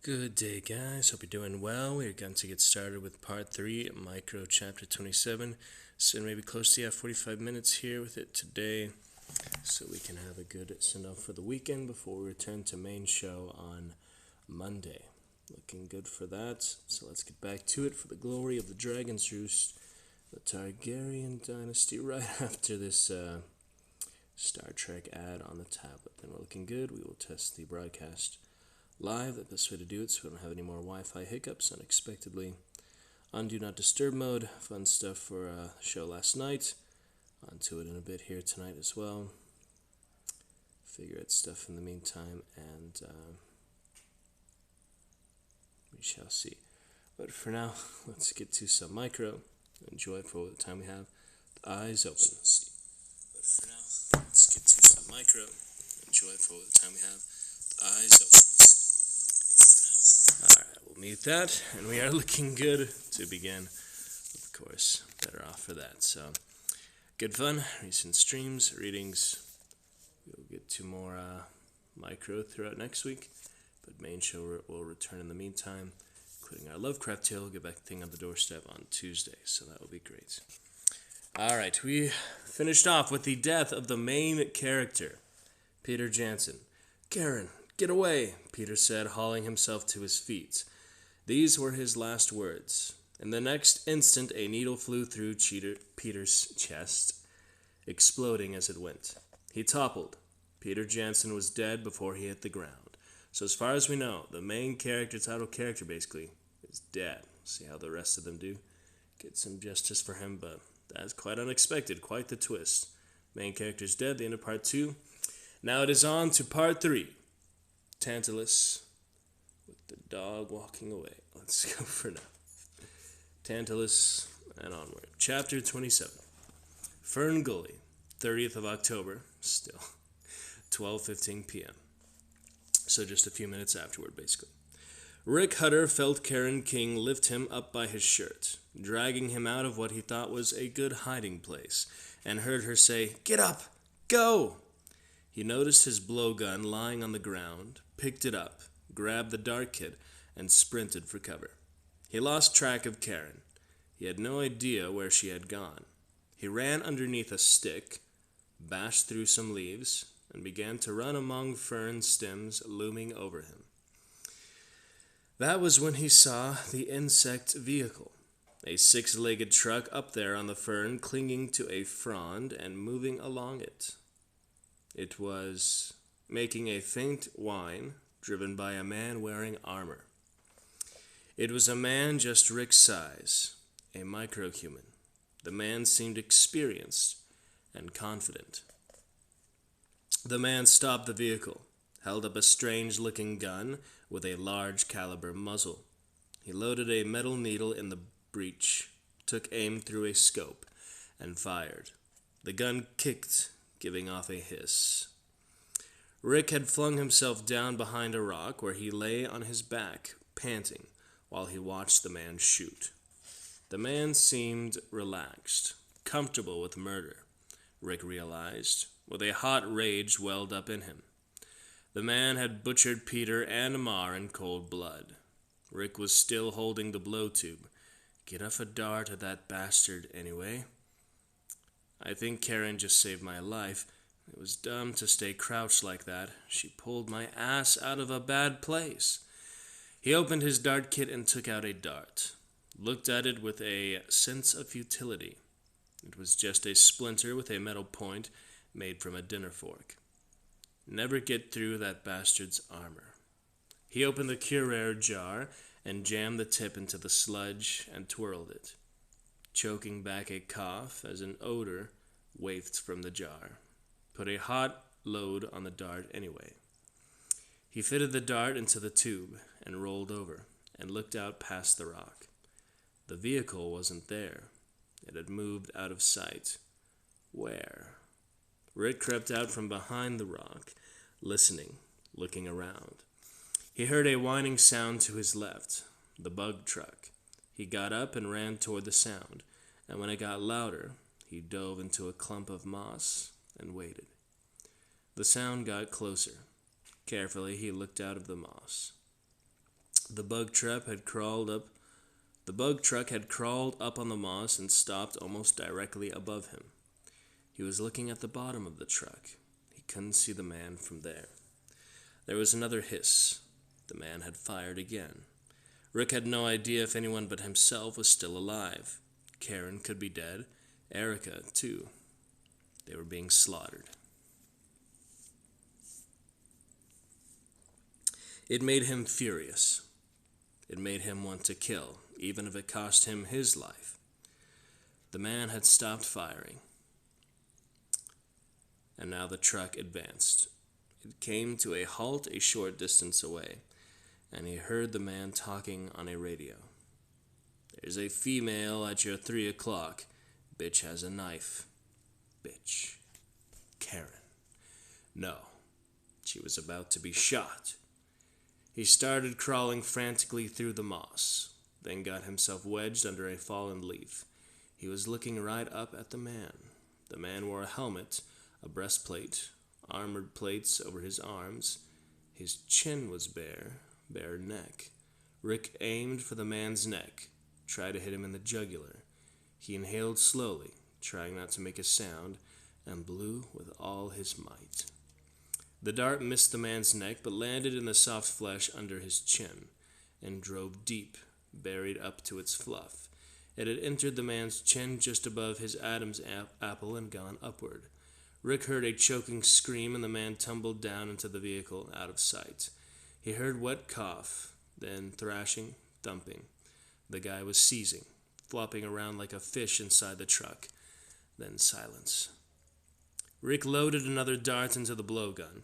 Good day, guys. Hope you're doing well. We're going to get started with part 3, Micro Chapter 27. So maybe close to 45 minutes here with it today, so we can have a good send-off for the weekend before we return to main show on Monday. Looking good for that. So let's get back to it for the glory of the Dragon's Roost, the Targaryen dynasty, right after this Star Trek ad on the tablet. Then we're looking good. We will test the broadcast live, the best way to do it so we don't have any more Wi-Fi hiccups unexpectedly. On Do Not Disturb mode, fun stuff for the show last night. Onto it in a bit here tonight as well. Figure out stuff in the meantime, and we shall see. But for now, let's get to some micro. Enjoy for the time we have. Eyes open. But for now, let's get to some micro. Enjoy for the time we have. Eyes open. Alright, we'll mute that, and we are looking good to begin. Of course, better off for that. So, good fun, recent streams, readings. We'll get to more micro throughout next week, but main show will return in the meantime, including our Lovecraft tale. We'll get back thing on the doorstep on Tuesday, so that will be great. Alright, we finished off with the death of the main character, Peter Jansen. Karen, get away, Peter said, hauling himself to his feet. These were his last words. In the next instant, a needle flew through Peter's chest, exploding as it went. He toppled. Peter Jansen was dead before he hit the ground. So as far as we know, the main character, title character basically, is dead. See how the rest of them do. Get some justice for him, but that's quite unexpected, quite the twist. Main character's dead, the end of part 2. Now it is on to part 3. Tantalus with the dog walking away. Let's go for now. Tantalus and onward. Chapter 27. Fern Gully, 30th of October, still 12:15 p.m. So just a few minutes afterward, basically. Rick Hutter felt Karen King lift him up by his shirt, dragging him out of what he thought was a good hiding place, and heard her say, "Get up! Go!" He noticed his blowgun lying on the ground, picked it up, grabbed the dart kit, and sprinted for cover. He lost track of Karen. He had no idea where she had gone. He ran underneath a stick, bashed through some leaves, and began to run among fern stems looming over him. That was when he saw the insect vehicle, a 6-legged truck up there on the fern, clinging to a frond and moving along it. It was making a faint whine, driven by a man wearing armor. It was a man just Rick's size, a microhuman. The man seemed experienced and confident. The man stopped the vehicle, held up a strange-looking gun with a large caliber muzzle. He loaded a metal needle in the breech, took aim through a scope, and fired. The gun kicked, giving off a hiss. Rick had flung himself down behind a rock where he lay on his back, panting, while he watched the man shoot. The man seemed relaxed, comfortable with murder, Rick realized, with a hot rage welled up in him. The man had butchered Peter and Mar in cold blood. Rick was still holding the blow tube. Get off a dart at that bastard, anyway. I think Karen just saved my life. It was dumb to stay crouched like that. She pulled my ass out of a bad place. He opened his dart kit and took out a dart. Looked at it with a sense of futility. It was just a splinter with a metal point made from a dinner fork. Never get through that bastard's armor. He opened the Curare jar and jammed the tip into the sludge and twirled it, choking back a cough as an odor wafted from the jar. Put a hot load on the dart anyway. He fitted the dart into the tube and rolled over and looked out past the rock. The vehicle wasn't there. It had moved out of sight. Where? Rick crept out from behind the rock, listening, looking around. He heard a whining sound to his left, the bug truck. He got up and ran toward the sound, and when it got louder, he dove into a clump of moss and waited. The sound got closer. Carefully, he looked out of the moss. The bug truck had crawled up. The bug truck had crawled up on the moss and stopped almost directly above him. He was looking at the bottom of the truck. He couldn't see the man from there. There was another hiss. The man had fired again. Rick had no idea if anyone but himself was still alive. Karen could be dead. Erica, too. They were being slaughtered. It made him furious. It made him want to kill, even if it cost him his life. The man had stopped firing. And now the truck advanced. It came to a halt a short distance away, and he heard the man talking on a radio. "There's a female at your 3 o'clock. Bitch has a knife." Bitch. Karen. No. She was about to be shot. He started crawling frantically through the moss, then got himself wedged under a fallen leaf. He was looking right up at the man. The man wore a helmet, a breastplate, armored plates over his arms. His chin was bare neck. Rick aimed for the man's neck, tried to hit him in the jugular. He inhaled slowly, trying not to make a sound, and blew with all his might. The dart missed the man's neck, but landed in the soft flesh under his chin, and drove deep, buried up to its fluff. It had entered the man's chin just above his Adam's apple and gone upward. Rick heard a choking scream, and the man tumbled down into the vehicle, out of sight. He heard wet cough, then thrashing, thumping. The guy was seizing, flopping around like a fish inside the truck. Then silence. Rick loaded another dart into the blowgun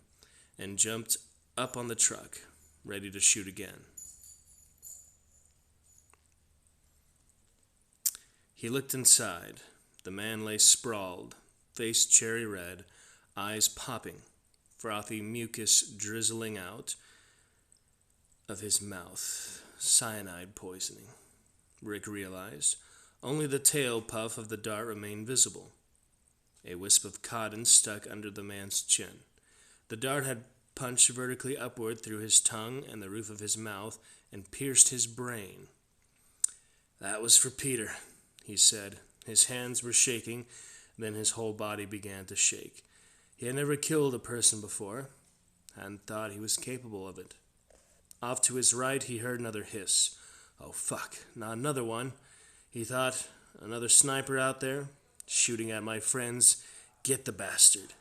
and jumped up on the truck, ready to shoot again. He looked inside. The man lay sprawled, face cherry red, eyes popping, frothy mucus drizzling out of his mouth. Cyanide poisoning. Rick realized. Only the tail puff of the dart remained visible. A wisp of cotton stuck under the man's chin. The dart had punched vertically upward through his tongue and the roof of his mouth and pierced his brain. "That was for Peter," he said. His hands were shaking, then his whole body began to shake. He had never killed a person before, hadn't thought he was capable of it. Off to his right, he heard another hiss. Oh, fuck, not another one. He thought, another sniper out there, shooting at my friends. Get the bastard.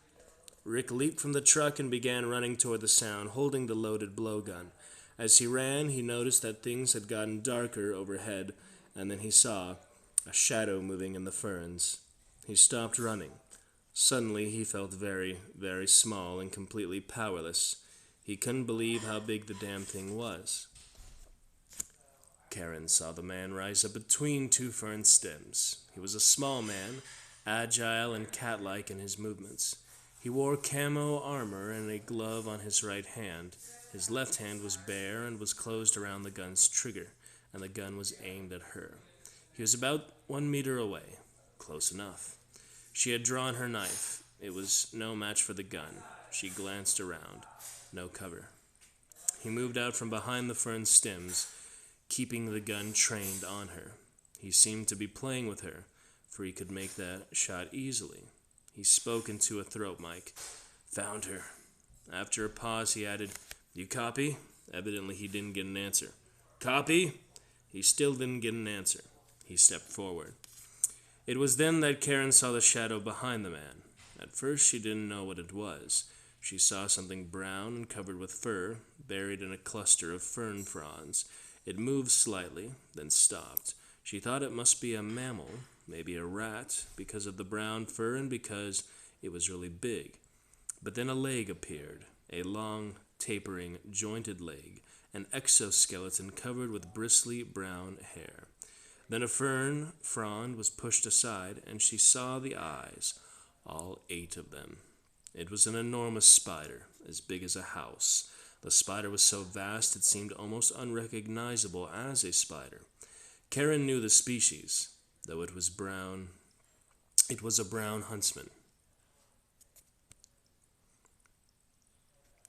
Rick leaped from the truck and began running toward the sound, holding the loaded blowgun. As he ran, he noticed that things had gotten darker overhead, and then he saw a shadow moving in the ferns. He stopped running. Suddenly, he felt very, very small and completely powerless. He couldn't believe how big the damn thing was. Karen saw the man rise up between two fern stems. He was a small man, agile and cat-like in his movements. He wore camo armor and a glove on his right hand. His left hand was bare and was closed around the gun's trigger, and the gun was aimed at her. He was about 1 meter away. Close enough. She had drawn her knife. It was no match for the gun. She glanced around. No cover. He moved out from behind the fern stems, keeping the gun trained on her. He seemed to be playing with her, for he could make that shot easily. He spoke into a throat mic. Found her. After a pause, he added, You copy? Evidently, he didn't get an answer. Copy? He still didn't get an answer. He stepped forward. It was then that Karen saw the shadow behind the man. At first, she didn't know what it was. She saw something brown and covered with fur, buried in a cluster of fern fronds. It moved slightly, then stopped. She thought it must be a mammal, maybe a rat, because of the brown fur and because it was really big. But then a leg appeared, a long, tapering, jointed leg, an exoskeleton covered with bristly brown hair. Then a fern frond was pushed aside, and she saw the eyes, all 8 of them. It was an enormous spider, as big as a house. The spider was so vast it seemed almost unrecognizable as a spider. Karen knew the species, though it was brown. It was a brown huntsman,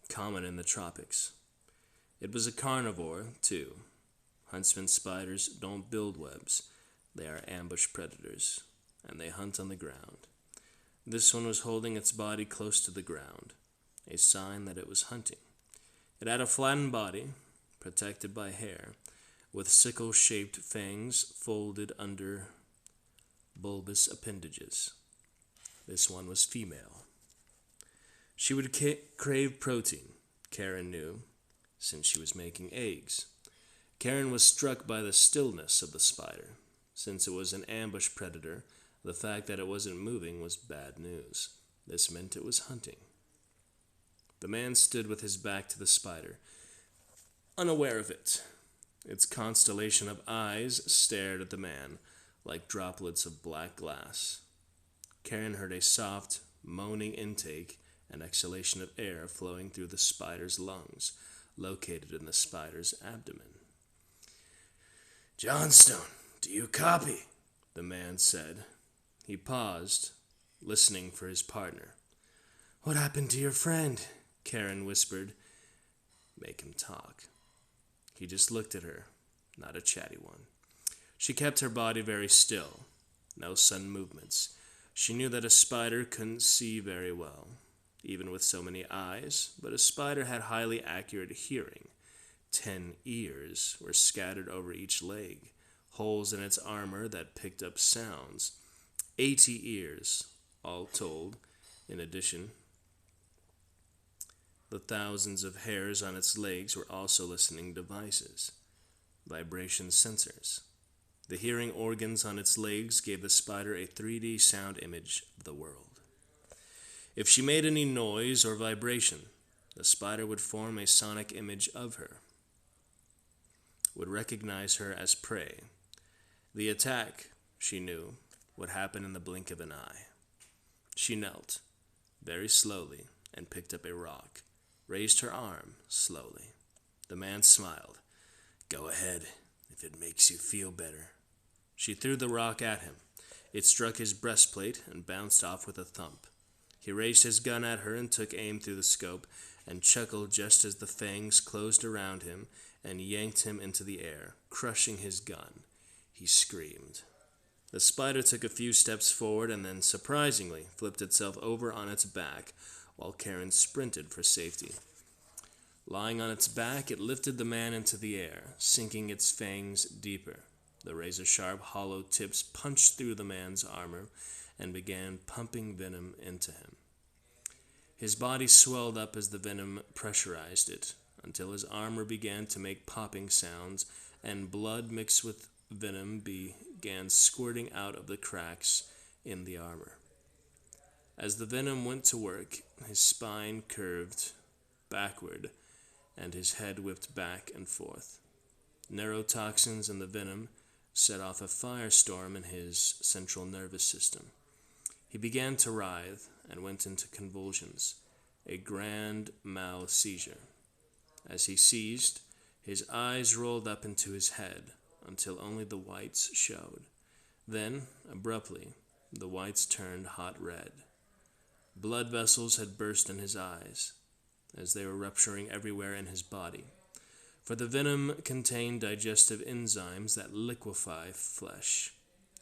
common in the tropics. It was a carnivore, too. Huntsman spiders don't build webs. They are ambush predators, and they hunt on the ground. This one was holding its body close to the ground, a sign that it was hunting. It had a flattened body, protected by hair, with sickle-shaped fangs folded under bulbous appendages. This one was female. She would crave protein, Karen knew, since she was making eggs. Karen was struck by the stillness of the spider. Since it was an ambush predator, the fact that it wasn't moving was bad news. This meant it was hunting. The man stood with his back to the spider, unaware of it. Its constellation of eyes stared at the man like droplets of black glass. Karen heard a soft, moaning intake and exhalation of air flowing through the spider's lungs, located in the spider's abdomen. "Johnstone, do you copy?" the man said. He paused, listening for his partner. "What happened to your friend?" Karen whispered. "Make him talk." He just looked at her, not a chatty one. She kept her body very still, no sudden movements. She knew that a spider couldn't see very well, even with so many eyes, but a spider had highly accurate hearing. 10 ears were scattered over each leg, holes in its armor that picked up sounds. 80 ears, all told, in addition. The thousands of hairs on its legs were also listening devices, vibration sensors. The hearing organs on its legs gave the spider a 3D sound image of the world. If she made any noise or vibration, the spider would form a sonic image of her, would recognize her as prey. The attack, she knew, would happen in the blink of an eye. She knelt, very slowly, and picked up a rock, raised her arm slowly. The man smiled. "Go ahead, if it makes you feel better." She threw the rock at him. It struck his breastplate and bounced off with a thump. He raised his gun at her and took aim through the scope, and chuckled just as the fangs closed around him and yanked him into the air, crushing his gun. He screamed. The spider took a few steps forward and then, surprisingly, flipped itself over on its back while Karen sprinted for safety. Lying on its back, it lifted the man into the air, sinking its fangs deeper. The razor-sharp, hollow tips punched through the man's armor and began pumping venom into him. His body swelled up as the venom pressurized it, until his armor began to make popping sounds, and blood mixed with venom began squirting out of the cracks in the armor. As the venom went to work, his spine curved backward, and his head whipped back and forth. Neurotoxins and the venom set off a firestorm in his central nervous system. He began to writhe and went into convulsions, a grand mal seizure. As he seized, his eyes rolled up into his head until only the whites showed. Then, abruptly, the whites turned hot red. Blood vessels had burst in his eyes, as they were rupturing everywhere in his body. For the venom contained digestive enzymes that liquefy flesh.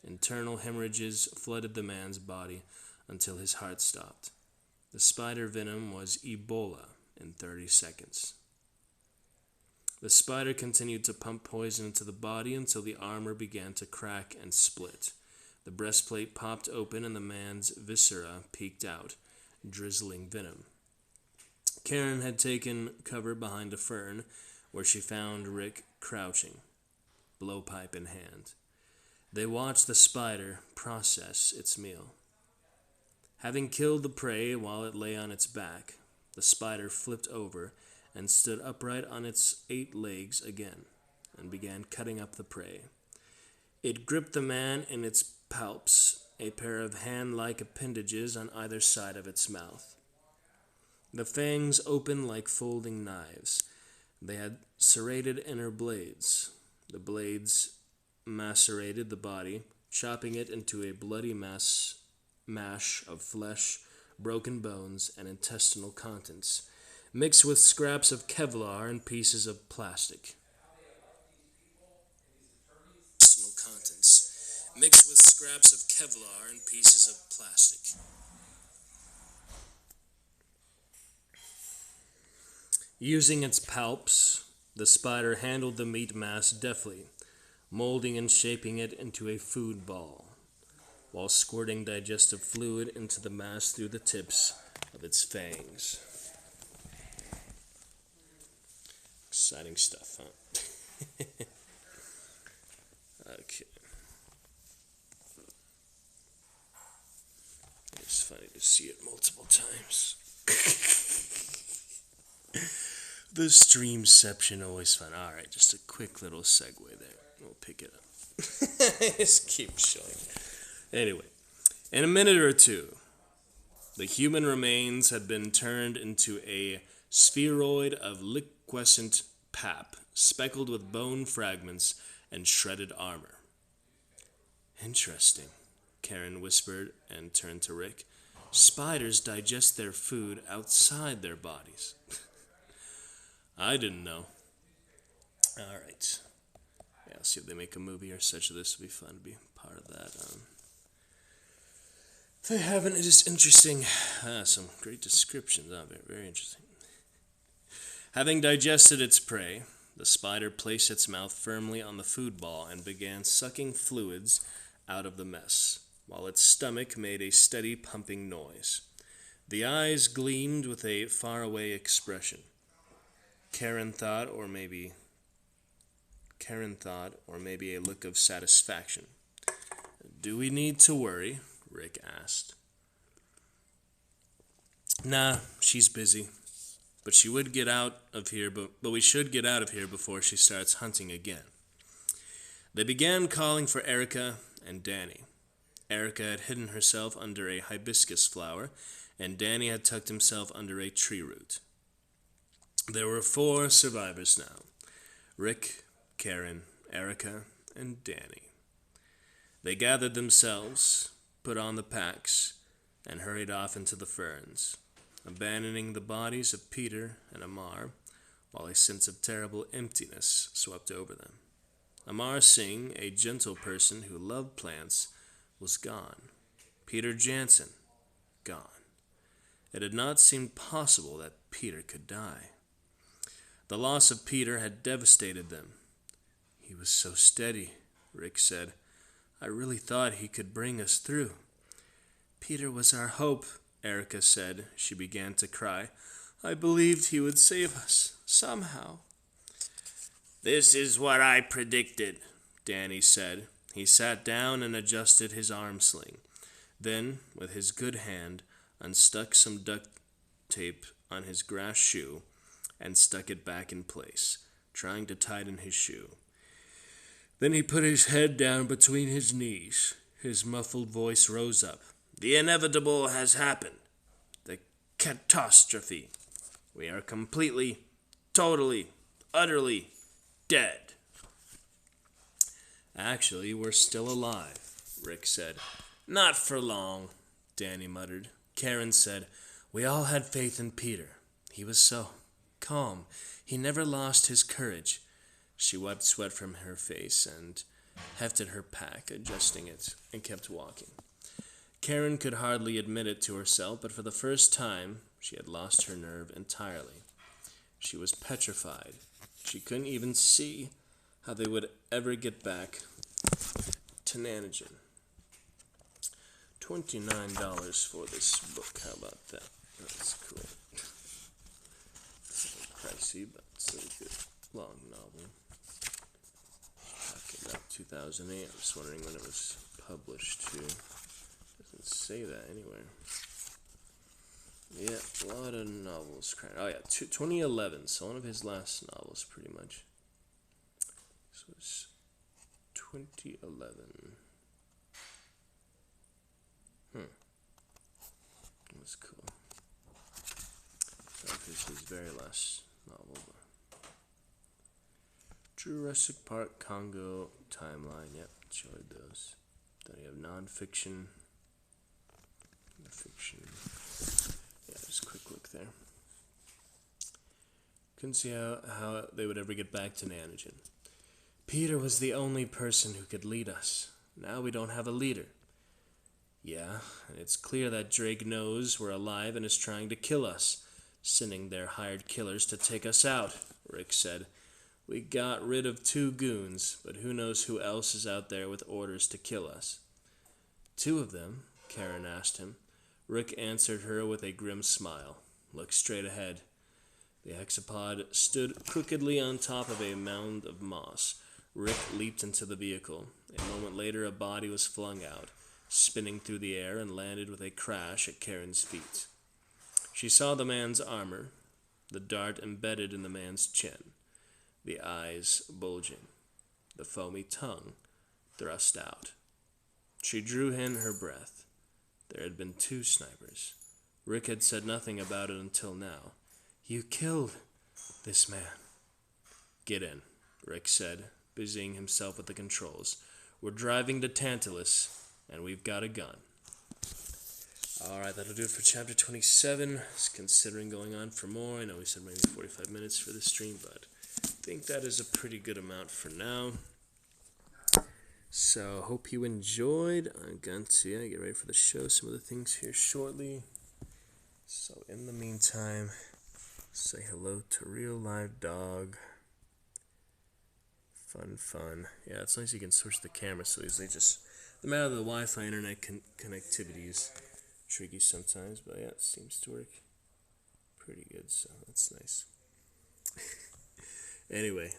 Internal hemorrhages flooded the man's body until his heart stopped. The spider venom was Ebola in 30 seconds. The spider continued to pump poison into the body until the armor began to crack and split. The breastplate popped open and the man's viscera peeked out, drizzling venom. Karen had taken cover behind a fern, where she found Rick crouching, blowpipe in hand. They watched the spider process its meal. Having killed the prey while it lay on its back, the spider flipped over and stood upright on its 8 legs again, and began cutting up the prey. It gripped the man in its palps, a pair of hand-like appendages on either side of its mouth. The fangs opened like folding knives. They had serrated inner blades. The blades macerated the body, chopping it into a bloody mash of flesh, broken bones, and intestinal contents. mixed with scraps of Kevlar and pieces of plastic. Personal contents, mixed with scraps of Kevlar and pieces of plastic. Using its palps, the spider handled the meat mass deftly, molding and shaping it into a food ball, while squirting digestive fluid into the mass through the tips of its fangs. Exciting stuff, huh? Okay. It's funny to see it multiple times. The streamception always fun. Alright, just a quick little segue there. We'll pick it up. Just keep showing. Anyway, in a minute or two, the human remains had been turned into a spheroid of liquescent pap, speckled with bone fragments and shredded armor. Interesting, Karen whispered and turned to Rick. Spiders digest their food outside their bodies. I didn't know. Alright. Yeah, I'll see if they make a movie or such of this. Would be fun to be part of that. If they haven't, it is interesting. Some great descriptions of it. Very interesting. Having digested its prey, the spider placed its mouth firmly on the food ball and began sucking fluids out of the mess, while its stomach made a steady pumping noise. The eyes gleamed with a faraway expression. Karen thought, or maybe a look of satisfaction. Do we need to worry? Rick asked. Nah, she's busy. But she would get out of here, but we should get out of here before she starts hunting again. They began calling for Erica and Danny. Erica had hidden herself under a hibiscus flower, and Danny had tucked himself under a tree root. There were 4 survivors now. Rick, Karen, Erica, and Danny. They gathered themselves, put on the packs, and hurried off into the ferns, abandoning the bodies of Peter and Amar, while a sense of terrible emptiness swept over them. Amar Singh, a gentle person who loved plants, was gone. Peter Jansen, gone. It had not seemed possible that Peter could die. The loss of Peter had devastated them. He was so steady, Rick said. I really thought he could bring us through. Peter was our hope, Erica said. She began to cry. I believed he would save us, somehow. This is what I predicted, Danny said. He sat down and adjusted his arm sling. Then, with his good hand, unstuck some duct tape on his grass shoe and stuck it back in place, trying to tighten his shoe. Then he put his head down between his knees. His muffled voice rose up. The inevitable has happened. The catastrophe. We are completely, totally, utterly dead. Actually, we're still alive, Rick said. Not for long, Danny muttered. Karen said, we all had faith in Peter. He was so calm. He never lost his courage. She wiped sweat from her face and hefted her pack, adjusting it, and kept walking. Karen could hardly admit it to herself, but for the first time, she had lost her nerve entirely. She was petrified. She couldn't even see how they would ever get back to Nanajan. $29 for this book. How about that? That's cool. It's a little pricey, but still a good long novel. Back in 2008. I'm just wondering when it was published too. Doesn't say that anywhere. Yeah, a lot of novels. Oh yeah, 2011. So one of his last novels, pretty much. This was 2011. That's cool. That was his very last novel. Jurassic Park, Congo, Timeline. Yep, enjoyed those. Then you have non-fiction. Fiction. Yeah, just a quick look there. Couldn't see how they would ever get back to Nanogen. Peter was the only person who could lead us. Now we don't have a leader. Yeah, and it's clear that Drake knows we're alive and is trying to kill us, sending their hired killers to take us out, Rick said. We got rid of 2 goons, but who knows who else is out there with orders to kill us. 2 of them? Karen asked him. Rick answered her with a grim smile. Look straight ahead. The hexapod stood crookedly on top of a mound of moss. Rick leaped into the vehicle. A moment later, a body was flung out, spinning through the air, and landed with a crash at Karen's feet. She saw the man's armor, the dart embedded in the man's chin, the eyes bulging, the foamy tongue thrust out. She drew in her breath. There had been 2 snipers. Rick had said nothing about it until now. You killed this man. Get in, Rick said, busying himself with the controls. We're driving to Tantalus, and we've got a gun. Alright, that'll do it for chapter 27. Just considering going on for more. I know we said maybe 45 minutes for this stream, but I think that is a pretty good amount for now. So, hope you enjoyed. I'm going to get ready for the show. Some of the things here shortly. So, in the meantime, say hello to Real Live Dog. Fun. Yeah, it's nice you can switch the camera so easily. Just the matter of the Wi-Fi internet connectivity is tricky sometimes, but yeah, it seems to work pretty good, so that's nice. Anyway,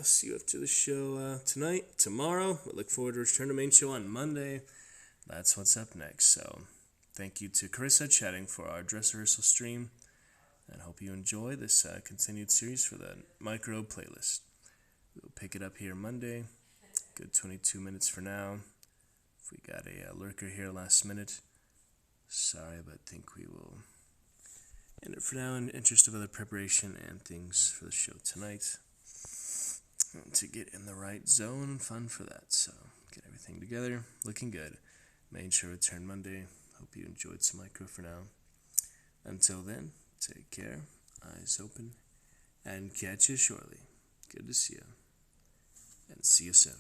see you after the show tonight, tomorrow. I look forward to return to main show on Monday. That's what's up next. So, thank you to Carissa chatting for our dress rehearsal stream, and hope you enjoy this continued series for the micro playlist. We'll pick it up here Monday. Good 22 minutes for now. If we got a lurker here last minute, sorry, but I think we will end it for now in the interest of other preparation and things for the show tonight. To get in the right zone and fun for that. So, get everything together. Looking good. Main show return Monday. Hope you enjoyed some micro for now. Until then, take care. Eyes open. And catch you shortly. Good to see you. And see you soon.